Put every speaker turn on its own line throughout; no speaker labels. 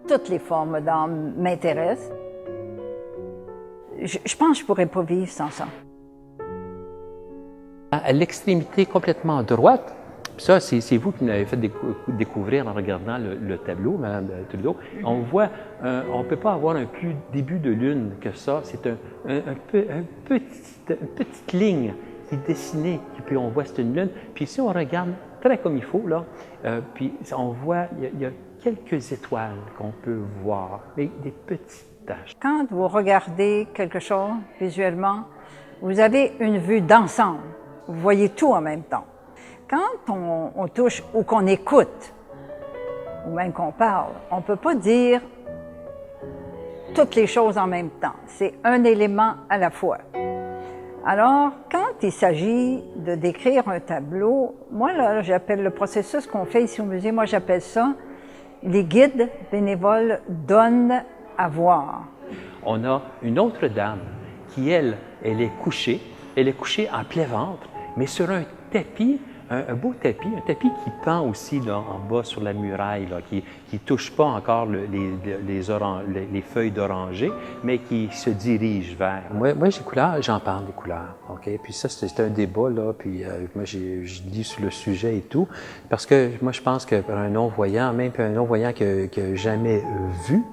Toutes les formes d'âme m'intéressent. Je pense que je ne pourrais pas vivre sans ça.
À l'extrémité complètement droite, ça, c'est vous qui me l'avez fait découvrir en regardant le tableau, Mme Trudeau. On voit, on ne peut pas avoir un plus début de lune que ça. C'est une petite ligne qui est dessinée, puis on voit c'est une lune. Puis si on regarde très comme il faut, là, puis on voit, il y a quelques étoiles qu'on peut voir, mais des petites taches.
Quand vous regardez quelque chose visuellement, vous avez une vue d'ensemble. Vous voyez tout en même temps. Quand on touche ou qu'on écoute, ou même qu'on parle, on ne peut pas dire toutes les choses en même temps. C'est un élément à la fois. Alors, quand il s'agit de décrire un tableau, moi, là, j'appelle le processus qu'on fait ici au musée, moi, j'appelle ça les guides bénévoles donnent à voir.
On a une autre dame qui, elle est couchée. Elle est couchée en plein ventre, mais sur un tapis, un beau tapis, un tapis qui pend aussi là, en bas sur la muraille, là, qui ne touche pas encore les feuilles d'oranger, mais qui se dirige vers. Moi les couleurs, j'en parle des couleurs. OK? Puis ça, c'est un débat, là, puis moi, je lis sur le sujet et tout, parce que moi, je pense que pour un non-voyant, même un non-voyant qui n'a jamais vu,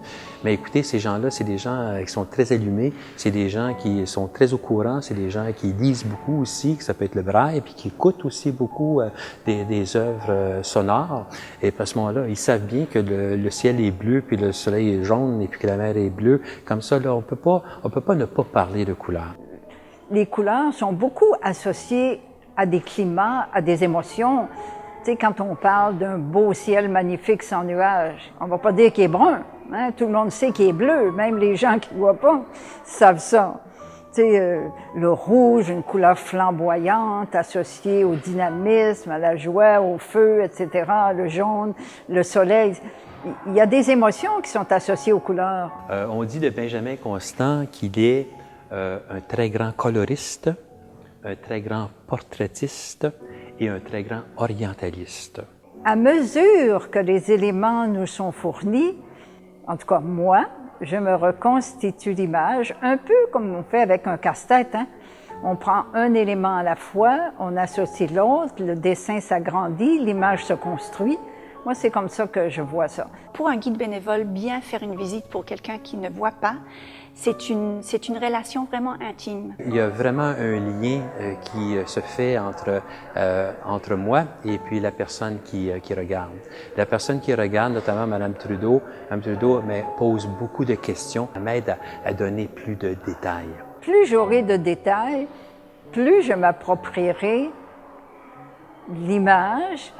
mais écoutez, ces gens-là, c'est des gens qui sont très allumés, c'est des gens qui sont très au courant, c'est des gens qui lisent beaucoup aussi, que ça peut être le braille, puis qui écoutent aussi beaucoup des œuvres sonores. Et à ce moment-là, ils savent bien que le ciel est bleu, puis le soleil est jaune, et puis que la mer est bleue. Comme ça, là, on peut pas ne pas parler de couleurs.
Les couleurs sont beaucoup associées à des climats, à des émotions. Tu sais, quand on parle d'un beau ciel magnifique sans nuages, on ne va pas dire qu'il est brun. Hein? Tout le monde sait qu'il est bleu, même les gens qui ne voient pas savent ça. Tu sais, le rouge, une couleur flamboyante, associée au dynamisme, à la joie, au feu, etc. Le jaune, le soleil. Il y a des émotions qui sont associées aux couleurs.
On dit de Benjamin Constant qu'il est un très grand coloriste, un très grand portraitiste et un très grand orientaliste.
À mesure que les éléments nous sont fournis, en tout cas moi, je me reconstitue l'image, un peu comme on fait avec un casse-tête. Hein? On prend un élément à la fois, on associe l'autre, le dessin s'agrandit, l'image se construit. Moi, c'est comme ça que je vois ça.
Pour un guide bénévole, bien faire une visite pour quelqu'un qui ne voit pas, c'est une relation vraiment intime.
Il y a vraiment un lien qui se fait entre moi et puis la personne qui regarde. La personne qui regarde, notamment Mme Trudeau, pose beaucoup de questions, m'aide à donner plus de détails.
Plus j'aurai de détails, plus je m'approprierai l'image.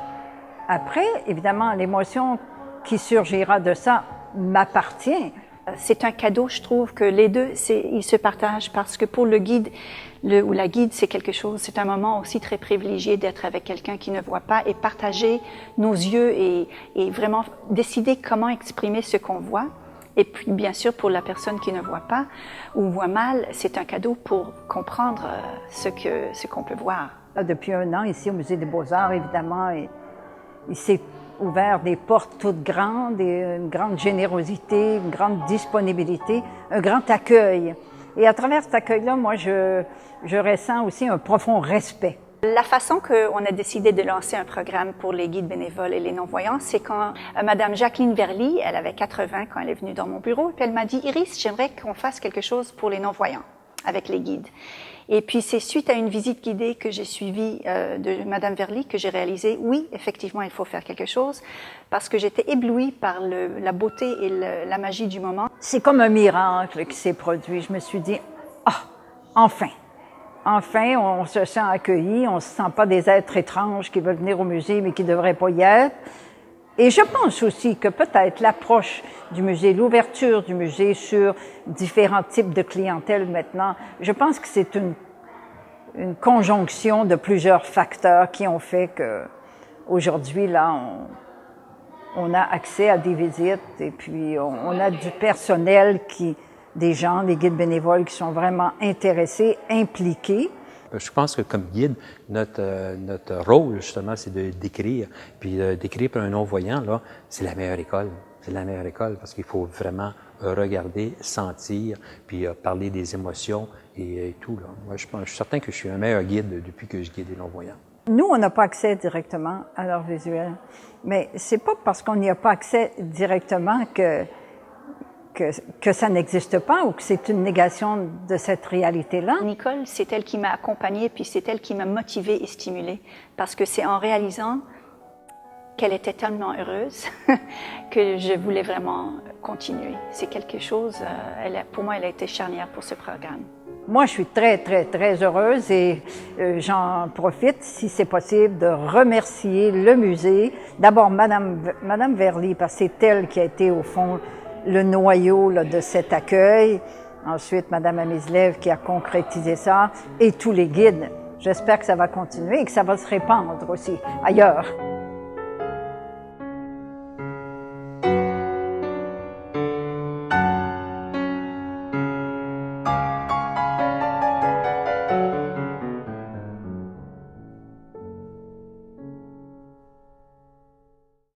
Après, évidemment, l'émotion qui surgira de ça m'appartient.
C'est un cadeau, je trouve, que les deux, ils se partagent parce que pour le guide ou la guide, c'est quelque chose, c'est un moment aussi très privilégié d'être avec quelqu'un qui ne voit pas et partager nos yeux et vraiment décider comment exprimer ce qu'on voit. Et puis, bien sûr, pour la personne qui ne voit pas ou voit mal, c'est un cadeau pour comprendre ce qu'on peut voir.
Depuis 1 an, ici au Musée des Beaux-Arts, évidemment, il s'est ouvert des portes toutes grandes, une grande générosité, une grande disponibilité, un grand accueil. Et à travers cet accueil-là, moi, je ressens aussi un profond respect.
La façon qu'on a décidé de lancer un programme pour les guides bénévoles et les non-voyants, c'est quand Madame Jacqueline Verly, elle avait 80 quand elle est venue dans mon bureau, et puis elle m'a dit « Iris, j'aimerais qu'on fasse quelque chose pour les non-voyants avec les guides ». Et puis, c'est suite à une visite guidée que j'ai suivie de Madame Verly que j'ai réalisé, oui, effectivement, il faut faire quelque chose, parce que j'étais éblouie par la beauté et la magie du moment.
C'est comme un miracle qui s'est produit. Je me suis dit, enfin! Enfin, on se sent accueilli, on ne se sent pas des êtres étranges qui veulent venir au musée, mais qui ne devraient pas y être. Et je pense aussi que peut-être l'approche du musée, l'ouverture du musée sur différents types de clientèle maintenant, je pense que c'est une conjonction de plusieurs facteurs qui ont fait qu'aujourd'hui, là, on a accès à des visites et puis on a du personnel des gens, des guides bénévoles qui sont vraiment intéressés, impliqués.
Je pense que comme guide, notre rôle, justement, c'est de décrire. Puis décrire pour un non-voyant, là, c'est la meilleure école. c'est la meilleure école parce qu'il faut vraiment regarder, sentir, puis parler des émotions et tout. Là. Moi, je suis certain que je suis un meilleur guide depuis que je guide les non-voyants.
Nous, on n'a pas accès directement à l'art visuel, mais c'est pas parce qu'on n'y a pas accès directement que ça n'existe pas ou que c'est une négation de cette réalité-là.
Nicole, c'est elle qui m'a accompagnée, puis c'est elle qui m'a motivée et stimulée, parce que c'est en réalisant qu'elle était tellement heureuse que je voulais vraiment continuer. C'est quelque chose, pour moi, elle a été charnière pour ce programme.
Moi, je suis très, très, très heureuse et j'en profite, si c'est possible, de remercier le musée. D'abord, Madame Verly, parce que c'est elle qui a été, au fond, le noyau là, de cet accueil. Ensuite, Madame Amislev qui a concrétisé ça et tous les guides. J'espère que ça va continuer et que ça va se répandre aussi ailleurs.